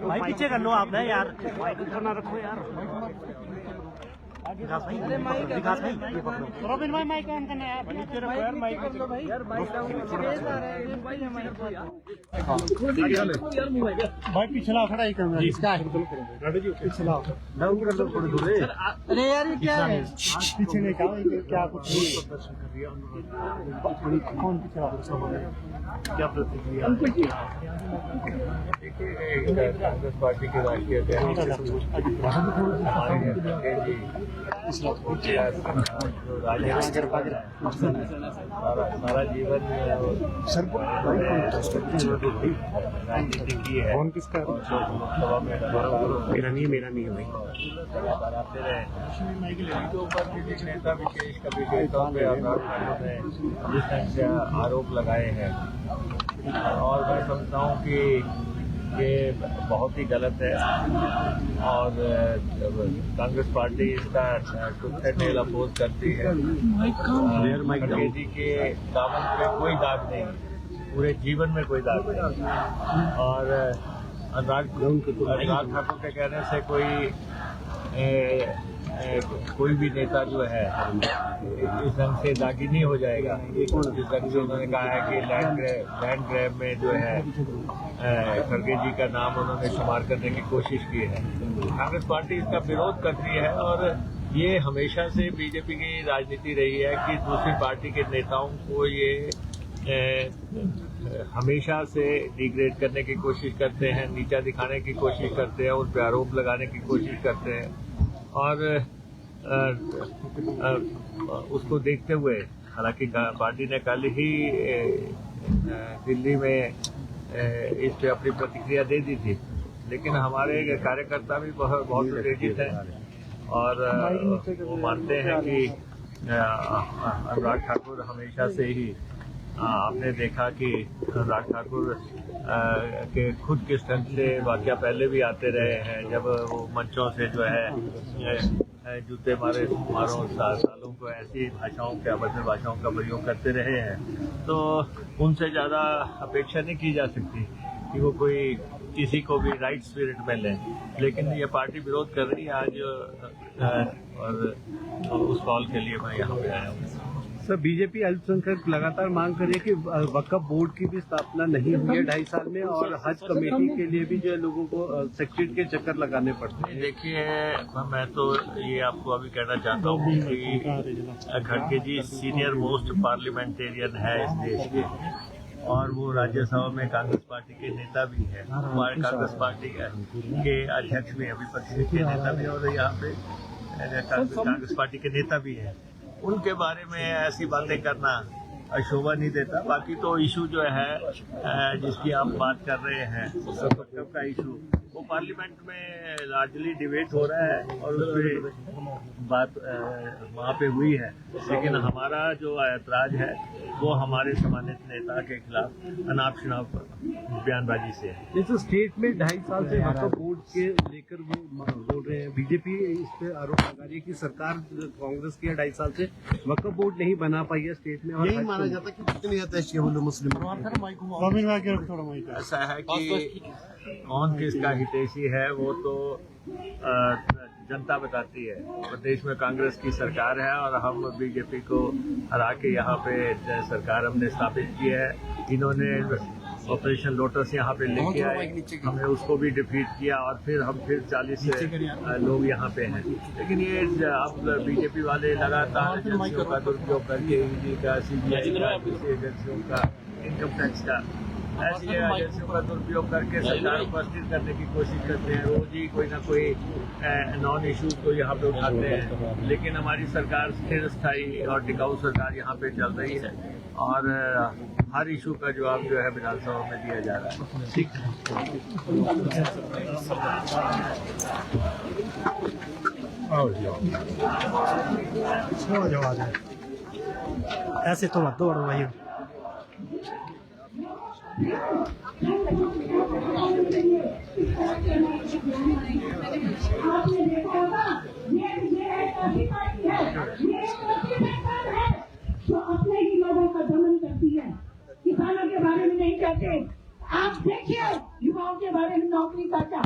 भाई पीछे कर लो आप ना यार, ना रखो यार। विकास भाई, विकास भाई, रोबिन भाई माइक ऑन करना है यार, माइक कर लो भाई यार, माइक डाउन भाई पिछला खड़ा ही करना है इसका जी, पिछला डाउन कर दो थोड़ी दूर। अरे यार ये क्या है, पीछे नहीं क्या कुछ कौन पिछला क्या प्रतिक्रिया? कांग्रेस पार्टी के राष्ट्रीय सारा जीवन राजनीति की है। कौन किसका? लोकसभा में मेरा नहीं है भाई। बनाते रहे के ऊपर किसी नेता विशेष कभी नेताओं पे जिस ढंग से आरोप लगाए हैं, और मैं समझता हूँ कि ये बहुत ही गलत है, और कांग्रेस पार्टी इसका टेल अपोज करती है। खड़गे जी के दामन पे कोई दाग नहीं, पूरे जीवन में कोई दाग नहीं, और अनुराग ठाकुर के कहने से कोई भी नेता जो है इस ढंग से दागी नहीं हो जाएगा। जिस ढंग से उन्होंने कहा है कि लैंड ग्रैब में जो है खड़गे जी का नाम उन्होंने शुमार करने की कोशिश की है। कांग्रेस पार्टी इसका विरोध करती है, और ये हमेशा से बीजेपी की राजनीति रही है कि दूसरी पार्टी के नेताओं को ये हमेशा से डिग्रेड करने की कोशिश करते हैं, नीचा दिखाने की कोशिश करते हैं, उन पर आरोप लगाने की कोशिश करते हैं। और उसको देखते हुए हालांकि पार्टी ने कल ही दिल्ली में इस पे अपनी प्रतिक्रिया दे दी थी, लेकिन हमारे कार्यकर्ता भी बहुत उत्तेजित हैं, और वो मानते हैं कि अनुराग ठाकुर हमेशा से ही आपने देखा कि अनुराग ठाकुर के खुद किस ढंग से वाकया पहले भी आते रहे हैं, जब वो मंचों से जो है जूते मारो सालों को ऐसी भाषाओं के अभद्र भाषाओं का प्रयोग करते रहे हैं, तो उनसे ज़्यादा अपेक्षा नहीं की जा सकती कि वो कोई किसी को भी राइट स्पिरिट में लें। लेकिन ये पार्टी विरोध कर रही है आज, और उस कॉल के लिए मैं यहाँ पे आया हूँ। सर, बीजेपी अल्पसंख्यक लगातार मांग कर रही है कि वक्फ बोर्ड की भी स्थापना नहीं हुई है 2.5 साल में, और हज कमेटी के लिए भी जो है लोगों को सेक्रेटरीट के चक्कर लगाने पड़ते हैं। देखिए, मैं तो ये आपको अभी कहना चाहता हूँ कि खड़गे जी सीनियर मोस्ट पार्लियामेंटेरियन है इस देश के, और वो राज्यसभा में कांग्रेस पार्टी के नेता भी है, हमारे कांग्रेस पार्टी के अध्यक्ष भी है, विपक्ष के नेता भी, और यहाँ पे कांग्रेस पार्टी के नेता भी है। उनके बारे में ऐसी बातें करना शोभा नहीं देता। बाकी तो इशू जो है जिसकी आप बात कर रहे हैं, वक्फ का इशू, वो पार्लियामेंट में लार्जली डिबेट हो रहा है, और उस बात वहाँ पे हुई है। लेकिन हमारा जो ऐतराज है वो हमारे सम्मानित नेता के खिलाफ अनाप शनाप बयानबाजी से है। जैसे स्टेट में 2.5 साल से वक्फ बोर्ड के लेकर वो बोल रहे हैं, बीजेपी इस पे आरोप लगा रही है कि सरकार कांग्रेस की 2.5 साल से वक्फ बोर्ड नहीं बना पाई है स्टेट में, और यही माना जाता है कि कितनी मुस्लिम। ऐसा है कि कौन किसका हितैषी है वो तो जनता बताती है। प्रदेश में कांग्रेस की सरकार है, और हम बीजेपी को हरा के यहाँ पे सरकार हमने स्थापित की है। इन्होंने ऑपरेशन लोटस यहाँ पे लेके आए, हमने उसको भी डिफीट किया, और फिर हम 40 लोग यहाँ पे हैं। लेकिन ये अब बीजेपी वाले लगातार एजेंसियों का दुरुपयोग करके, ईडी का, सीबीआई का, दूसरी एजेंसियों का, इनकम टैक्स का, ऐसी एजेंसियों का दुरुपयोग करके सरकार उपस्थित करने की कोशिश करते हैं। रोज ही कोई ना कोई नॉन इश्यूज को यहाँ पे उठाते हैं, लेकिन हमारी सरकार स्थिर, स्थायी और टिकाऊ सरकार यहाँ पे चल रही है, और हर इशू का जवाब जो है विधानसभा में दिया जा रहा है। ठीक है, ऐसे तो मत दौड़ो भाई। जो अपने ही लोगों का दमन करती है, किसानों के बारे में नहीं कहते, आप देखिए युवाओं के बारे में, नौकरी का क्या,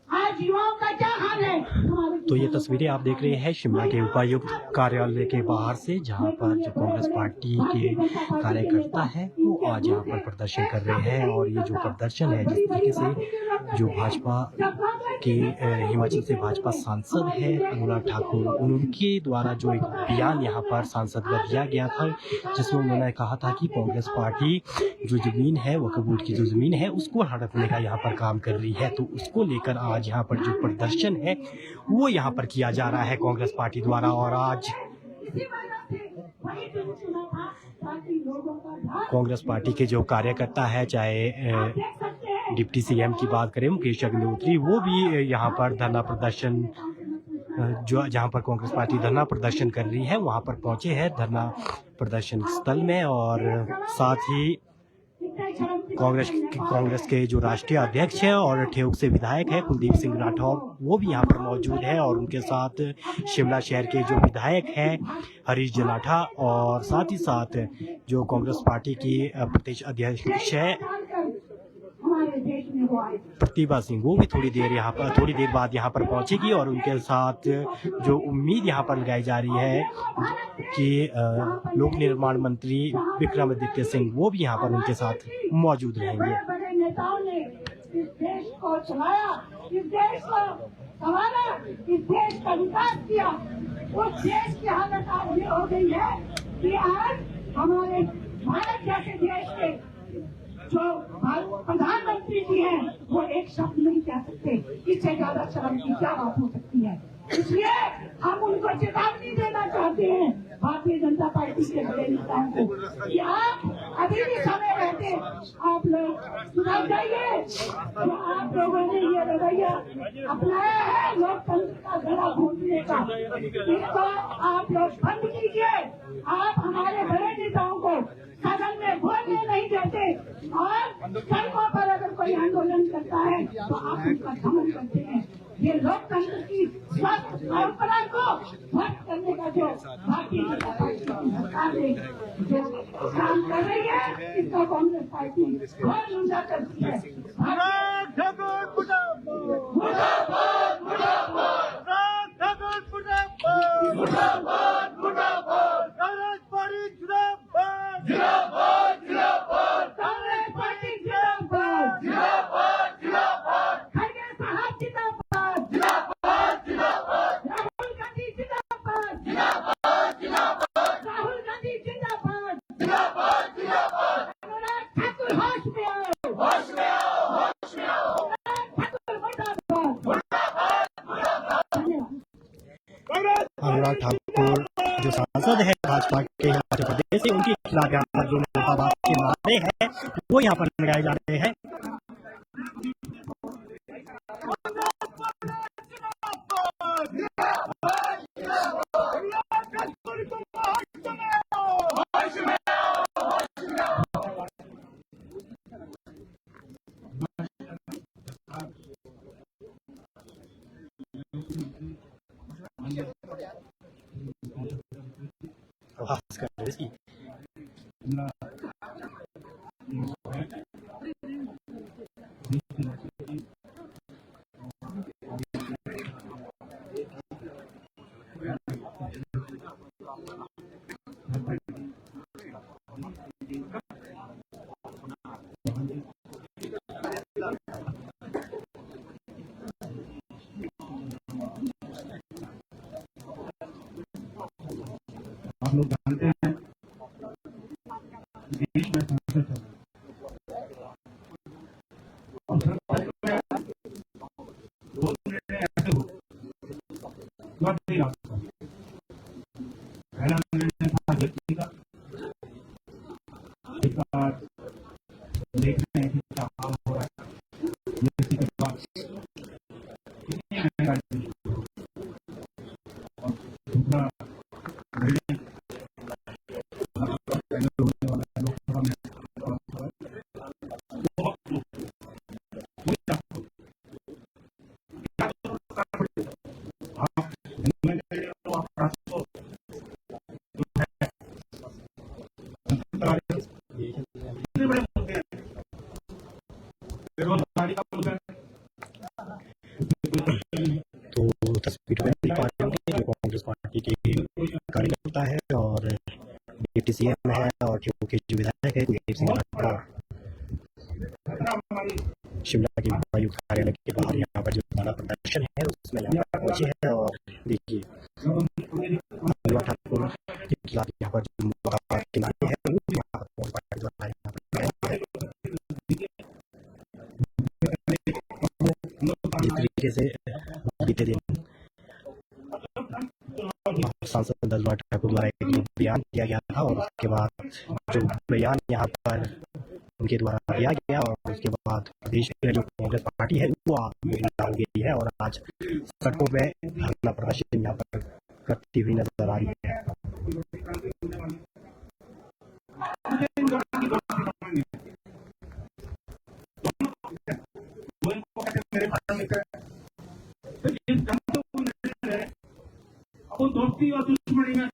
आज युवाओं का क्या हाल है हमारे। तो ये तस्वीरें आप देख रहे हैं शिमला के उपायुक्त कार्यालय के बाहर से, जहां पर जो कांग्रेस पार्टी के कार्यकर्ता हैं वो आज यहाँ पर प्रदर्शन कर रहे हैं। और ये जो प्रदर्शन है, जिस तरीके से जो भाजपा के हिमाचल से भाजपा सांसद है अनुराग ठाकुर, उनके द्वारा जो एक बयान यहाँ पर सांसद को दिया गया था, जिसमें उन्होंने कहा था कि कांग्रेस पार्टी जो जमीन है, वक्फ बोर्ड की जो जमीन है, उसको हड़पने का यहाँ पर काम कर रही है। तो उसको लेकर आज यहाँ पर जो प्रदर्शन है वो यहाँ पर किया जा रहा है कांग्रेस पार्टी द्वारा। और आज कांग्रेस पार्टी के जो कार्यकर्ता है, चाहे डिप्टी सीएम की बात करें मुकेश अग्निहोत्री, वो भी यहाँ पर धरना प्रदर्शन, जो जहाँ पर कांग्रेस पार्टी धरना प्रदर्शन कर रही है वहाँ पर पहुंचे हैं धरना प्रदर्शन स्थल में। और साथ ही कांग्रेस के जो राष्ट्रीय अध्यक्ष है और ठेउक से विधायक है कुलदीप सिंह राठौर, वो भी यहाँ पर मौजूद है। और उनके साथ शिमला शहर के जो विधायक हैं हरीश जलाठा, और साथ ही साथ जो कांग्रेस पार्टी की प्रदेश अध्यक्ष है प्रतिभा सिंह, वो भी थोड़ी देर बाद यहाँ पर पहुंचेगी। और उनके साथ जो उम्मीद यहाँ पर लगाई जा रही है कि लोक निर्माण मंत्री विक्रमादित्य सिंह, वो भी यहाँ पर उनके साथ मौजूद रहेंगे। बड़े नेताओं ने इस देश को चलाया, इस देश को संभाला, इस देश का विकास किया। उस देश की हालत आज ये हो गई है कि आज हमारे भारत जैसे देश के जो प्रधानमंत्री जी हैं वो एक शब्द नहीं कह सकते। इससे ज्यादा शर्म की क्या बात हो सकती है। इसलिए हम उनको चेतावनी देना चाहते हैं, भारतीय जनता पार्टी के बड़े नेताओं को, कि आप अभी भी समय रहते आप लोग सुधर जाइए। तो आप लोगों ने ये रवैया अपनाया है लोकतंत्र का गला घोंटने का, इसको आप लोग बंद कीजिए। आप हमारे बड़े नेताओं को सदन में बोलने नहीं देते, और सड़कों पर अगर कोई आंदोलन करता है तो आप उनका दमन करते हैं। ये लोकतंत्र की स्वस्थ परंपरा को ध्वस्त करने का जो भारतीय जनता पार्टी की सरकार ने जो काम कर रही है, इसका कांग्रेस पार्टी बहुत निंदा करती है। अनुराग ठाकुर जो सांसद है भाजपा के हिमाचल प्रदेश से, उनके खिलाफ यहाँ पर जो मुर्दाबाद के नारे हैं वो यहाँ पर लगाए जा रहे हैं। आप लोग जानते हैं देश में संसद है और दो निर्णय ऐसे हो नहीं ला सकता। पहला निर्णय था व्यक्ति का, एक बार देख रहे हैं कि क्या हाल हो रहा है, व्यक्ति के पास कितनी महंगाई, और दूसरा बेरोजगारी का मुद्दा है। तो तस्वीर में देख पा रहे होंगे जो कांग्रेस पार्टी के कार्यकर्ता है और डिप्टी सीएम है और जो विधायक है कुलदीप सिंह राठौर शिमला के उपायुक्त कार्यालय के बाहर यहाँ पर जो धरना प्रदर्शन है उसमें यहाँ पर पहुंचे हैं और देखिए अनुराग ठाकुर के खिलाफ यहाँ पर जो मुद्दा किनारे है वो यहाँ पर कांग्रेस पार्टी द्वारा यहाँ पर किया गया है। जिस तरीके से बीते दिन सांसद अनुराग ठाकुर द्वारा एक बयान दिया गया था और उसके बाद जो बयान यहाँ पर उनके द्वारा दिया गया और उसके बाद प्रदेश में जो कांग्रेस पार्टी है वो विभिन्न हो गई है और आज सड़कों में धरना प्रदर्शन यहाँ पर करती हुई नजर आ रही है। दोस्ती और दुश्मनी में